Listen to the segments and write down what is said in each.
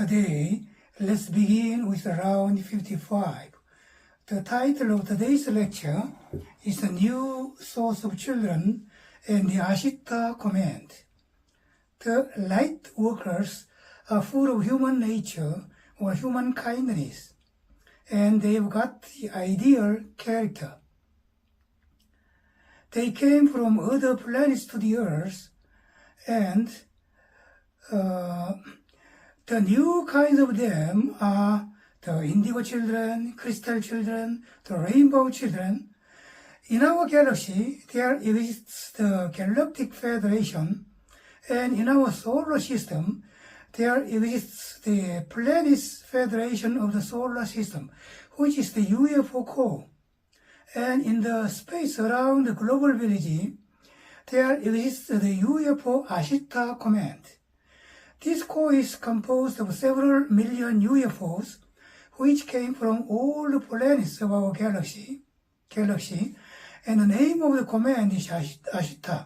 Today, let's begin with round 55. The title of today's lecture is The New Source of Children and the Ashita Command. The light workers are full of human nature or human kindness, and they've got the ideal character. They came from other planets to the Earth, and the new kinds of them are the Indigo children, Crystal children, the Rainbow children. In our galaxy, there exists the Galactic Federation, and in our solar system, there exists the Plnets Federation of the solar system, which is the UFO corp. And in the space around the global village, there exists the UFO Ashita Command. This corps is composed of several million UFOs, which came from all the planets of our galaxy, and the name of the command is Ashita.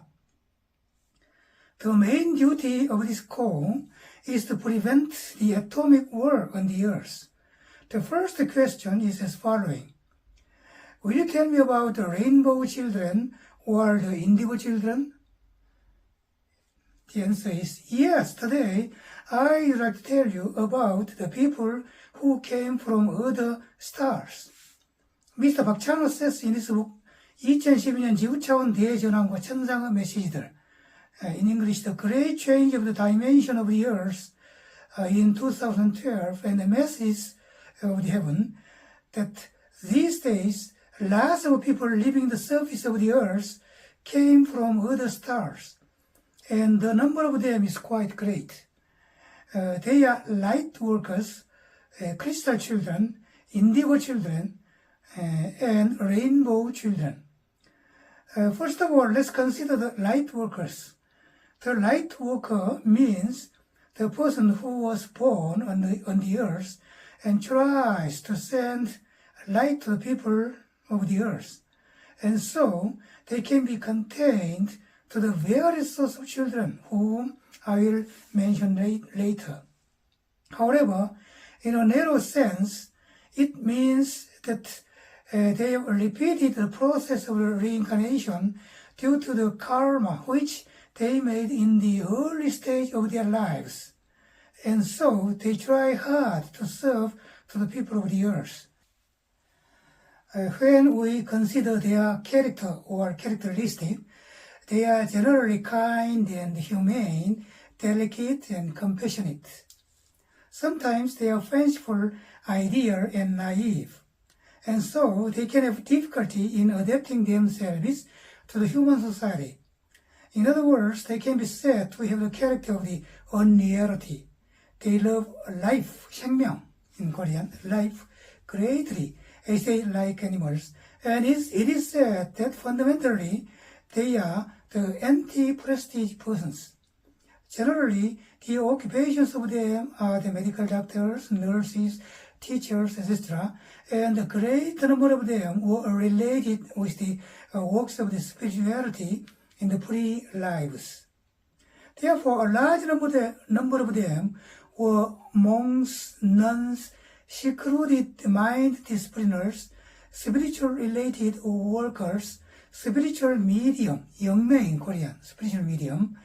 The main duty of this corps is to prevent the atomic war on the Earth. The first question is as following. Will you tell me about the Rainbow children or the Indigo children? The answer is yes. Today, I would like to tell you about the people who came from other stars. Mr. 박찬호 says in his book, 2012년 지구차원 대전환과 천상의 메시지들. In English, The Great Change of the Dimension of the Earth in 2012 and the Message of the Heaven, that these days, lots of people living the surface of the Earth came from other stars, and the number of them is quite great. They are light workers, crystal children, indigo children, and rainbow children. First of all, let's consider the light workers. The light worker means the person who was born on the earth and tries to send light to the people of the earth. And so they can be contained to the various sorts of children whom I will mention later. However, in a narrow sense, it means that they have repeated the process of reincarnation due to the karma which they made in the early stage of their lives. And so they try hard to serve to the people of the earth. When we consider their character or characteristic, they are generally kind and humane, delicate and compassionate. Sometimes they are fanciful, ideal and naive, and so they can have difficulty in adapting themselves to the human society. In other words, they can be said to have the character of the unreality. They love life, 생명, in Korean, life, greatly, as they like animals. And it is said that fundamentally, they are the anti-prestige persons. Generally, the occupations of them are the medical doctors, nurses, teachers, etc. And a great number of them were related with the works of the spirituality in the pre-lives. Therefore, a large number of them were monks, nuns, secluded mind discipliners, spiritual-related workers, spiritual medium, 영매 in Korean, spiritual medium,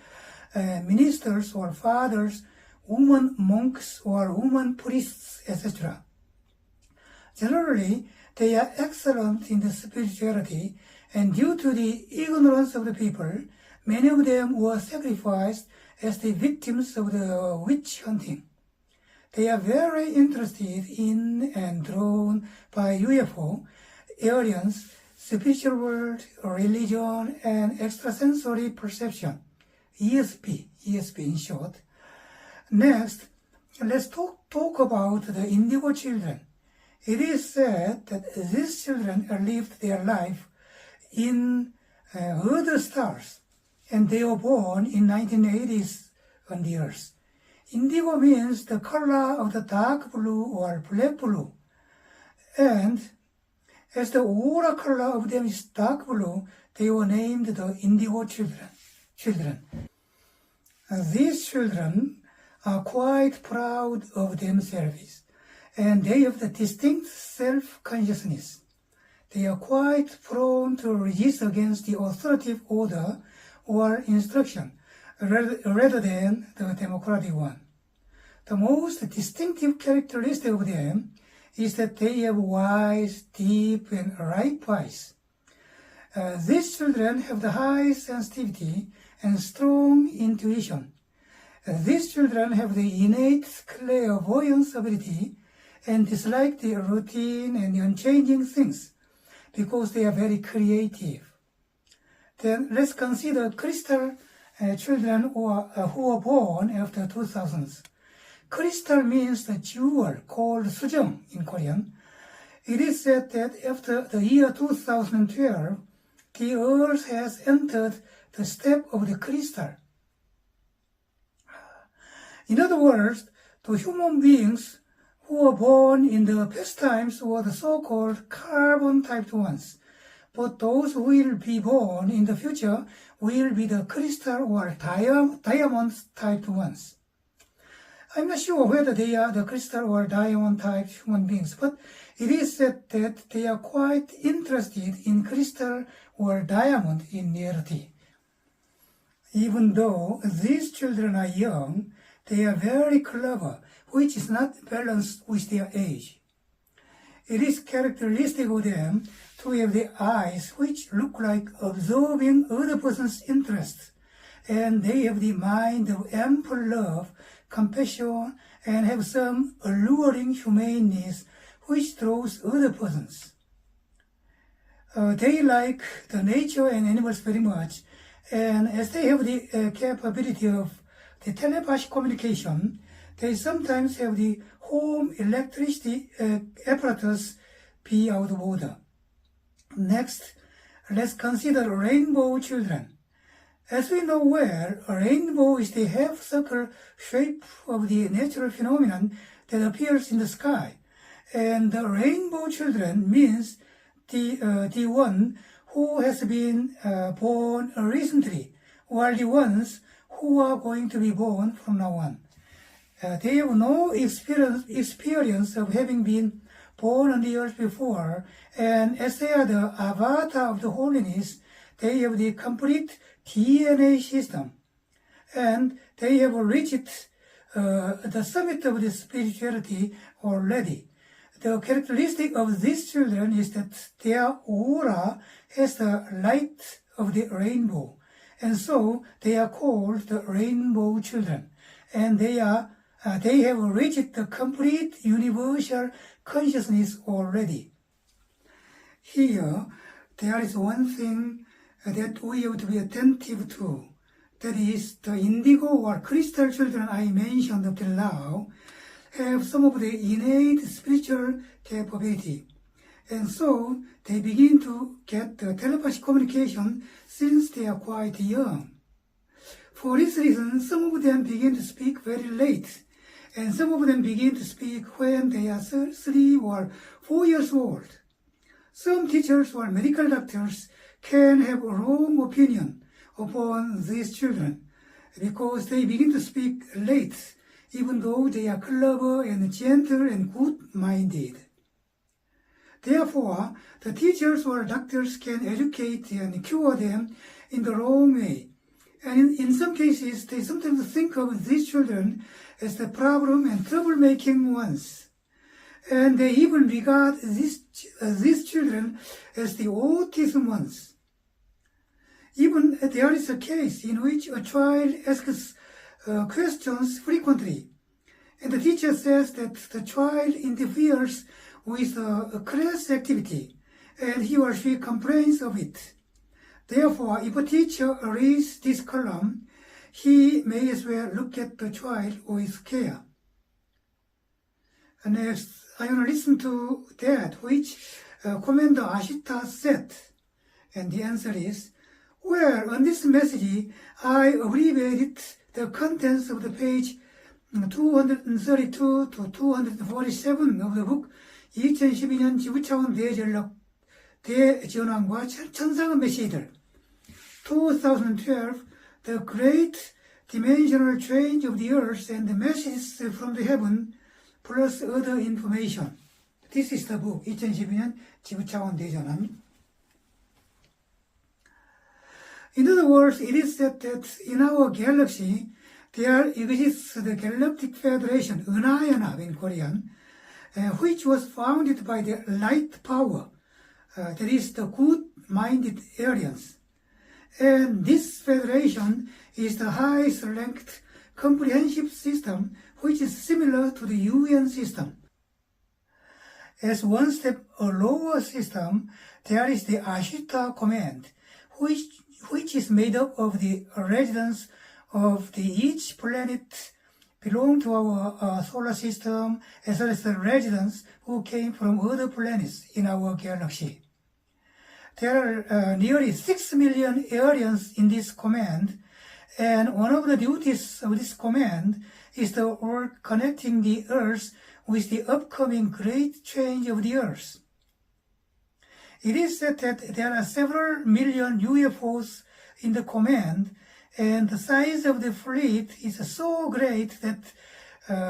ministers or fathers, women monks or women priests, etc. Generally, they are excellent in the spirituality, and due to the ignorance of the people, many of them were sacrificed as the victims of the witch hunting. They are very interested in and drawn by UFO, aliens, spiritual world, religion, and extrasensory perception, ESP in short. Next, let's talk about the Indigo children. It is said that these children lived their life in other stars, and they were born in 1980s on the Earth. Indigo means the color of the dark blue or black blue, and as the aura color of them is dark blue, they were named the Indigo children. These children are quite proud of themselves, and they have the distinct self-consciousness. They are quite prone to resist against the authoritative order or instruction rather than the democratic one. The most distinctive characteristic of them is that they have wise, deep, and ripe eyes. These children have the high sensitivity and strong intuition. These children have the innate clairvoyance ability and dislike the routine and the unchanging things because they are very creative. Then let's consider crystal children who were born after 2000s. Crystal means the jewel called 수정 in Korean. It is said that after the year 2012, the earth has entered the step of the crystal. In other words, the human beings who were born in the past times were the so-called carbon-typed ones. But those who will be born in the future will be the crystal or diamond-typed ones. I'm not sure whether they are the crystal or diamond-type human beings, but it is said that they are quite interested in crystal or diamond in reality. Even though these children are young, they are very clever, which is not balanced with their age. It is characteristic of them to have the eyes which look like absorbing other person's interests, and they have the mind of ample love, compassion, and have some alluring humaneness which draws other persons. They like the nature and animals very much, and as they have the capability of the telepathic communication, they sometimes have the home electricity apparatus be out of order. Next, let's consider rainbow children. As we know well, a rainbow is the half-circle shape of the natural phenomenon that appears in the sky. And the rainbow children means the one who has been born recently, while the ones who are going to be born from now on. They have no experience of having been born on the earth before, and as they are the avatar of the holiness, they have the complete DNA system, and they have reached the summit of the spirituality already. The characteristic of these children is that their aura has the light of the rainbow, and so they are called the rainbow children, and they have reached the complete universal consciousness already. Here, there is one thing that we have to be attentive to. That is, the indigo or crystal children I mentioned up till now have some of the innate spiritual capability. And so they begin to get the telepathic communication since they are quite young. For this reason, some of them begin to speak very late, and some of them begin to speak when they are 3 or 4 years old. Some teachers or medical doctors can have a wrong opinion upon these children because they begin to speak late, even though they are clever and gentle and good-minded. Therefore, the teachers or doctors can educate and cure them in the wrong way. And in some cases, they sometimes think of these children as the problem and troublemaking ones. And they even regard these children as the autism ones. Even there is a case in which a child asks questions frequently, and the teacher says that the child interferes with a class activity, and he or she complains of it. Therefore, if a teacher reads this column, he may as well look at the child with care. And next, I want to listen to that which Commander Ashita said, and the answer is, well, on this message, I abbreviated the contents of the page 232 to 247 of the book 2012년 지구차원 대전력 대전환과 천상의 메시지들 2012, The Great dimensional change of the earth and the messages from the heaven plus other information. This is the book, 2012년 지구차원 대전환. In other words, it is said that in our galaxy, there exists the Galactic Federation, 은하연합 in Korean, which was founded by the light power, that is the good-minded aliens. And this federation is the highest ranked comprehensive system which is similar to the UN system. As one step a lower system, there is the Ashita Command, which is made up of the residents of each planet belong to our solar system, as well as the residents who came from other planets in our galaxy. There are nearly 6 million aliens in this command, and one of the duties of this command is the work connecting the Earth with the upcoming great change of the Earth. It is said that there are several million UFOs in the command, and the size of the fleet is so great that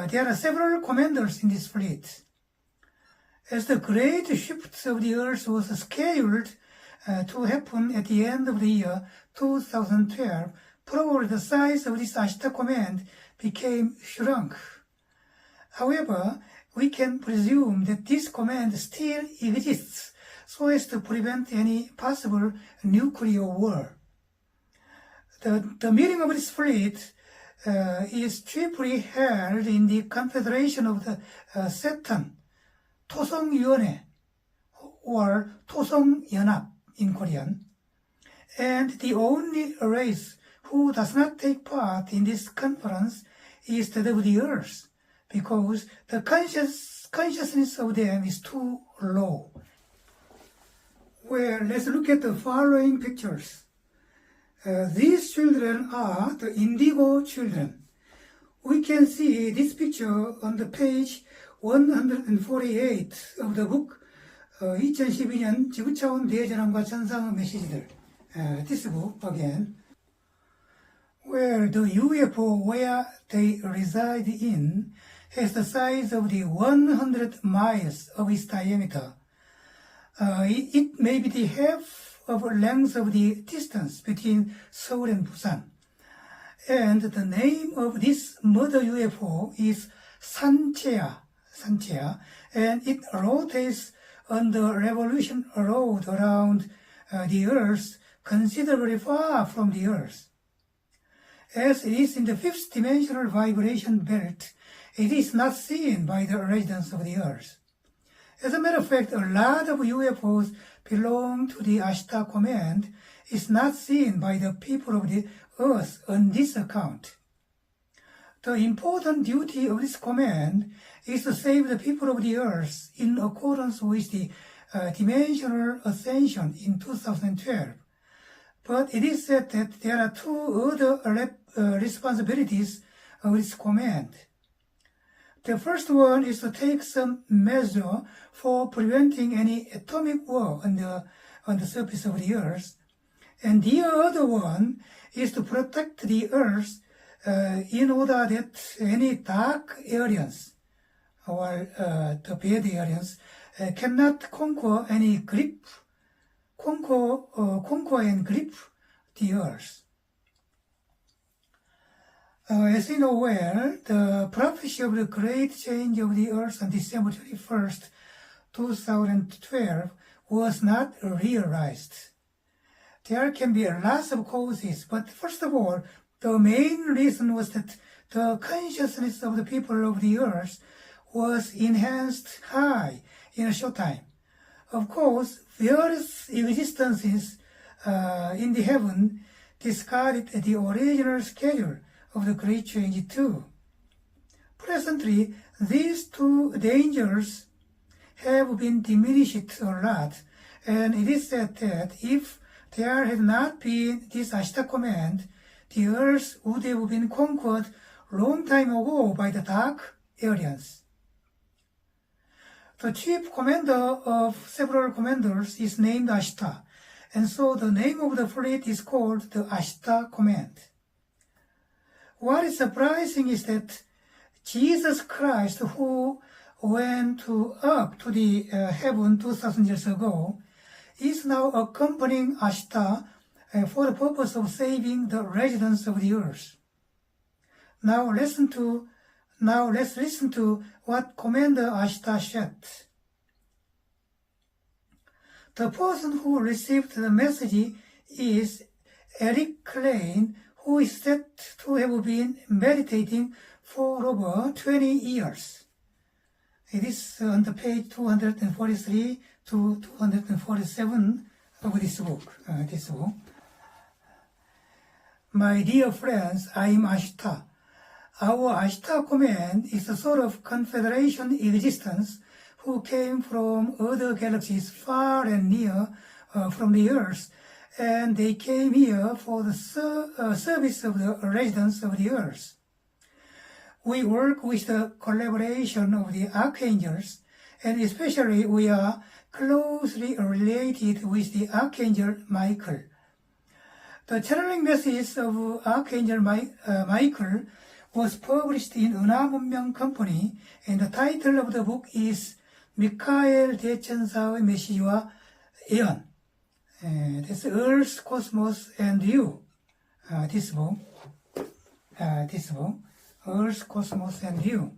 there are several commanders in this fleet. As the great shift of the Earth was scheduled to happen at the end of the year 2012, probably the size of this Ashita Command became shrunk. However, we can presume that this command still exists so as to prevent any possible nuclear war. The meeting of this fleet is chiefly held in the Confederation of the Saturn, 토성위원회, or 토성연합 in Korean. And the only race who does not take part in this conference is that of the Earth, because the consciousness of them is too low. Well, let's look at the following pictures. These children are the Indigo children. We can see this picture on the page 148 of the book 2012년 지구차원 대전환과 천상의 메시지들. This book again, where the UFO where they reside in has the size of the 100 miles of its diameter. It may be the half of the length of the distance between Seoul and Busan. And the name of this mother UFO is 산채야, and it rotates on the revolution road around the Earth, considerably far from the Earth. As it is in the fifth dimensional vibration belt, it is not seen by the residents of the Earth. As a matter of fact, a lot of UFOs belong to the Ashita Command is not seen by the people of the Earth on this account. The important duty of this command is to save the people of the Earth in accordance with the dimensional ascension in 2012. But it is said that there are two other responsibilities of this command. The first one is to take some measure for preventing any atomic war on the surface of the Earth. And the other one is to protect the Earth in order that any dark aliens or the bad aliens cannot conquer and grip the Earth. As you know well, the prophecy of the great change of the Earth on December 21st, 2012 was not realized. There can be lots of causes, but first of all, the main reason was that the consciousness of the people of the Earth was enhanced high in a short time. Of course, various existences in the heaven discarded the original schedule of the great change too. Presently, these two dangers have been diminished a lot, and it is said that if there had not been this Ashita Command, the Earth would have been conquered long time ago by the dark aliens. The chief commander of several commanders is named Ashita, and so the name of the fleet is called the Ashita Command. What is surprising is that Jesus Christ, who went up to the heaven 2,000 years ago, is now accompanying Ashita for the purpose of saving the residents of the earth. Now let's listen to what Commander Ashita said. The person who received the message is Eric Klein, who is said to have been meditating for over 20 years. It is on the page 243 to 247 of this book. My dear friends, I am Ashita. Our Ashita Command is a sort of confederation existence who came from other galaxies far and near from the Earth, and they came here for the service of the residents of the Earth. We work with the collaboration of the archangels, and especially we are closely related with the Archangel Michael. The channeling message of Archangel Michael was published in 은하문명 Company, and the title of the book is 미카엘 대천사의 메시지와 예언. That's Earth, Cosmos, and You. This book, Earth, Cosmos, and You.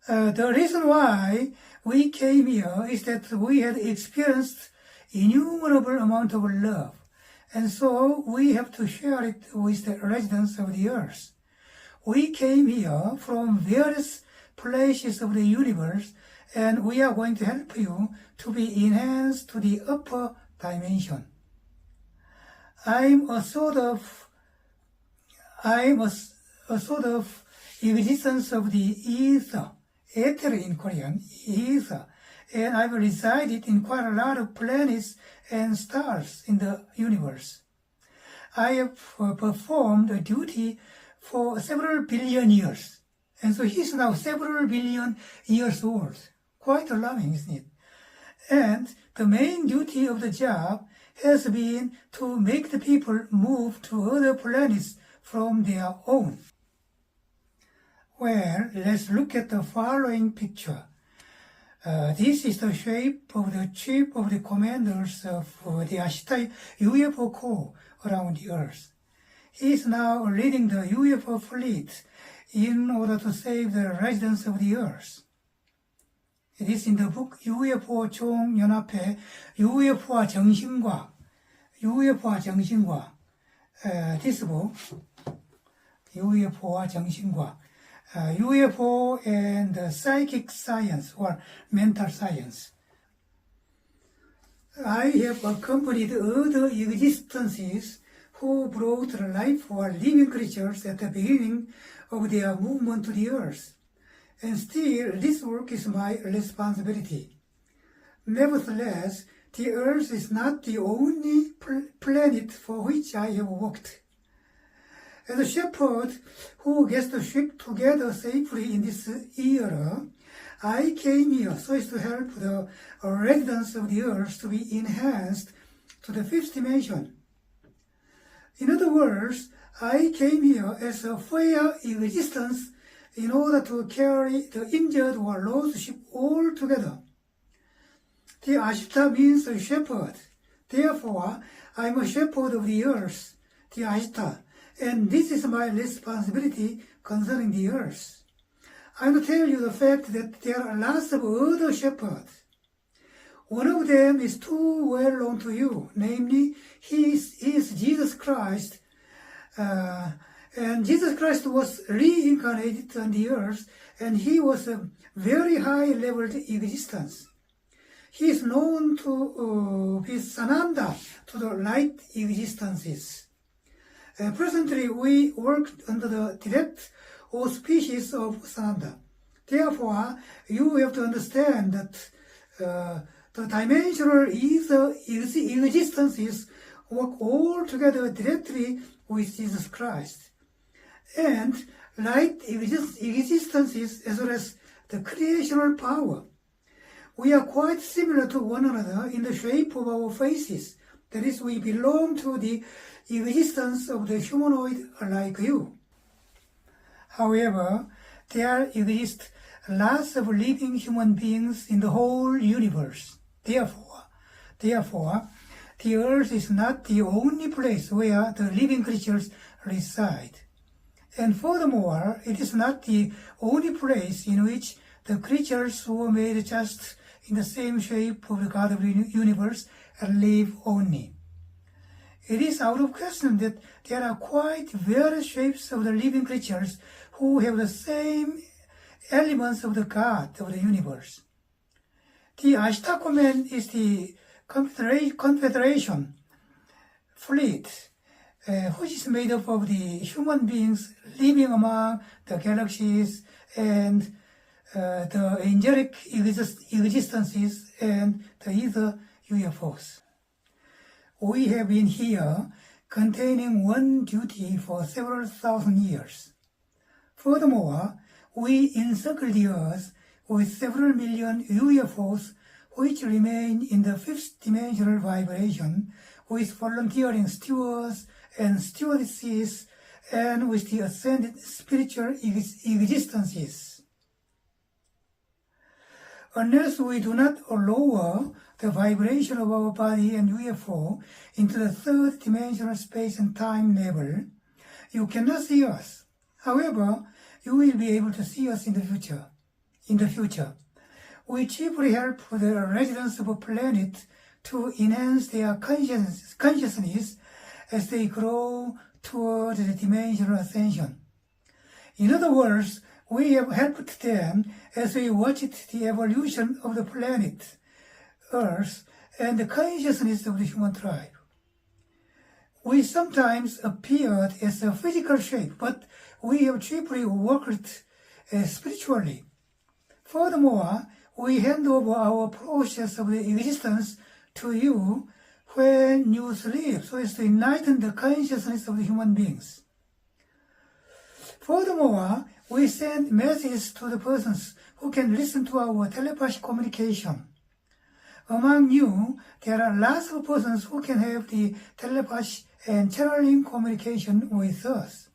The reason why we came here is that we had experienced innumerable amount of love, and so we have to share it with the residents of the earth. We came here from various places of the universe, and we are going to help you to be enhanced to the upper dimension. I'm a sort of existence of the ether, ether in Korean, ether, and I've resided in quite a lot of planets and stars in the universe. I have performed a duty for several billion years, and so he's now several billion years old. Quite alarming, isn't it? And the main duty of the job has been to make the people move to other planets from their own. Well, let's look at the following picture. This is the shape of the chief of the commanders of the Ashita UFO Corps around the Earth. He is now leading the UFO fleet in order to save the residents of the Earth. It is in the book UFO 총연합회 UFO와 정신과 this book UFO와 정신과 UFO and psychic science or mental science. I have accompanied other existences who brought life or living creatures at the beginning of their movement to the earth, and still this work is my responsibility. Nevertheless, the earth is not the only planet for which I have worked. As a shepherd who gets the sheep together safely in this era, I came here so as to help the residents of the earth to be enhanced to the fifth dimension. In other words, I came here as a fair existence in order to carry the injured or lost sheep all together. The Ashita means a shepherd. Therefore, I am a shepherd of the earth, the Ashita, and this is my responsibility concerning the earth. I will tell you the fact that there are lots of other shepherds. One of them is too well known to you, namely, he is Jesus Christ, and Jesus Christ was reincarnated on the earth, and he was a very high-leveled existence. He is known to be Sananda, to the light existences. Presently, we work under the direct auspices of Sananda. Therefore, you have to understand that the dimensional existences work all together directly with Jesus Christ. And light existences as well as the creational power. We are quite similar to one another in the shape of our faces, That is, we belong to the existence of the humanoid like you. However, there exist lots of living human beings in the whole universe. Therefore, the earth is not the only place where the living creatures reside. And furthermore, it is not the only place in which the creatures were made just in the same shape of the God of the universe and live only. It is out of question that there are quite various shapes of the living creatures who have the same elements of the God of the universe. The Ashita Command is the Confederation fleet, which is made up of the human beings living among the galaxies and the angelic existences and the ether UFOs. We have been here containing one duty for several thousand years. Furthermore, we encircle the earth with several million UFOs which remain in the fifth dimensional vibration with volunteering stewards and stewardesses and with the ascended spiritual existences. Unless we do not lower the vibration of our body and UFO into the third dimensional space and time level, you cannot see us. However, you will be able to see us in the future. We chiefly help the residents of a planet to enhance their consciousness as they grow towards the dimensional ascension. In other words, we have helped them as we watched the evolution of the planet Earth and the consciousness of the human tribe. We sometimes appeared as a physical shape, but we have chiefly worked spiritually. Furthermore, we hand over our process of the existence to you when you sleep, so as to enlighten the consciousness of the human beings. Furthermore, we send messages to the persons who can listen to our telepathic communication. Among you, there are lots of persons who can have the telepathy and channeling communication with us.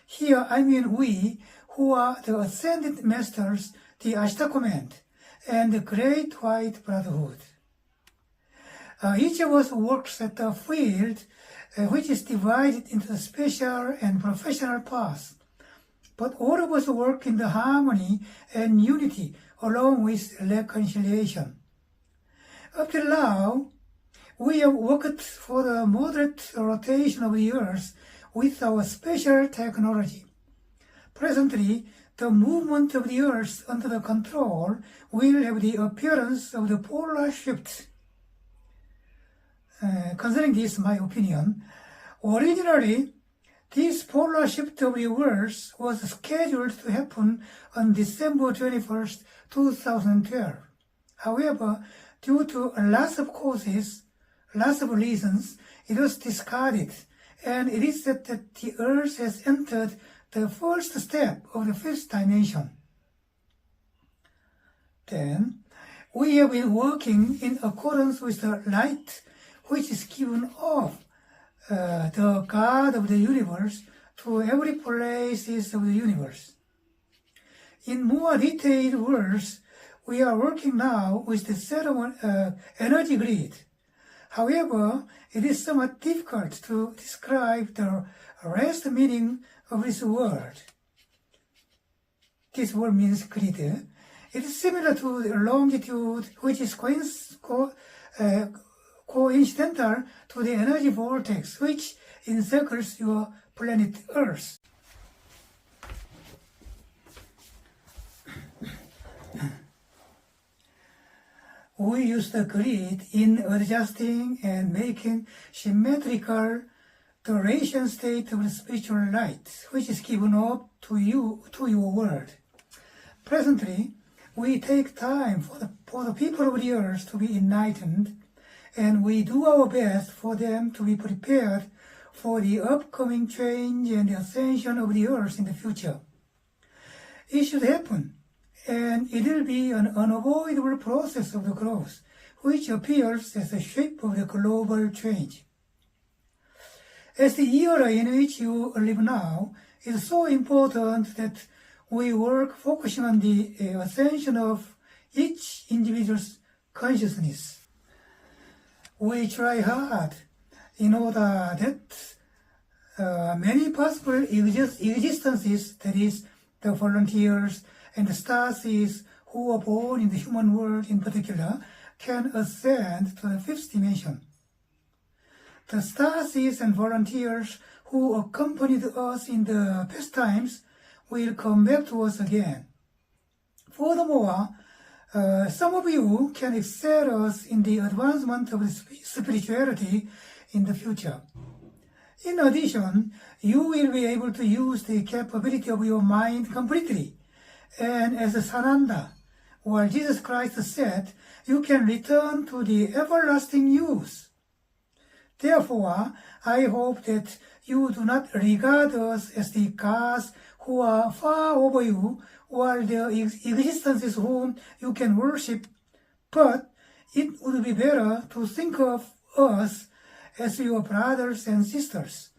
Here, I mean we, who are the ascended masters, the Ashita Command, and the Great White Brotherhood. Each of us works at a field which is divided into the special and professional paths, but all of us work in the harmony and unity along with reconciliation. Up till now, we have worked for the moderate rotation of the Earth with our special technology. Presently, the movement of the Earth under the control will have the appearance of the polar shift. Concerning this, my opinion, originally, this polar shift of the Earth was scheduled to happen on December 21st, 2012. However, due to lots of causes, lots of reasons, it was discarded, and it is said that the Earth has entered the first step of the fifth dimension. Then, we have been working in accordance with the light which is given off the God of the universe to every places of the universe. In more detailed words, we are working now with the energy grid. However, it is somewhat difficult to describe the rest meaning of this word. This word means grid. It is similar to the longitude, which is coincidental to the energy vortex, which encircles your planet Earth. We use the grid in adjusting and making symmetrical the radiant state of the spiritual light, which is given up to you, to your world. Presently, we take time for the people of the earth to be enlightened, and we do our best for them to be prepared for the upcoming change and the ascension of the earth in the future. It should happen, and it will be an unavoidable process of the growth, which appears as the shape of the global change. As the era in which you live now is so important that we work focusing on the ascension of each individual's consciousness. We try hard in order that many possible existences, that is, the volunteers and the stars who are born in the human world in particular, can ascend to the fifth dimension. The stars and volunteers who accompanied us in the past times will come back to us again. Furthermore, some of you can excel us in the advancement of spirituality in the future. In addition, you will be able to use the capability of your mind completely. And as Sananda, or Jesus Christ said, you can return to the everlasting youth. Therefore, I hope that you do not regard us as the gods who are far over you, or the existences whom you can worship, but it would be better to think of us as your brothers and sisters.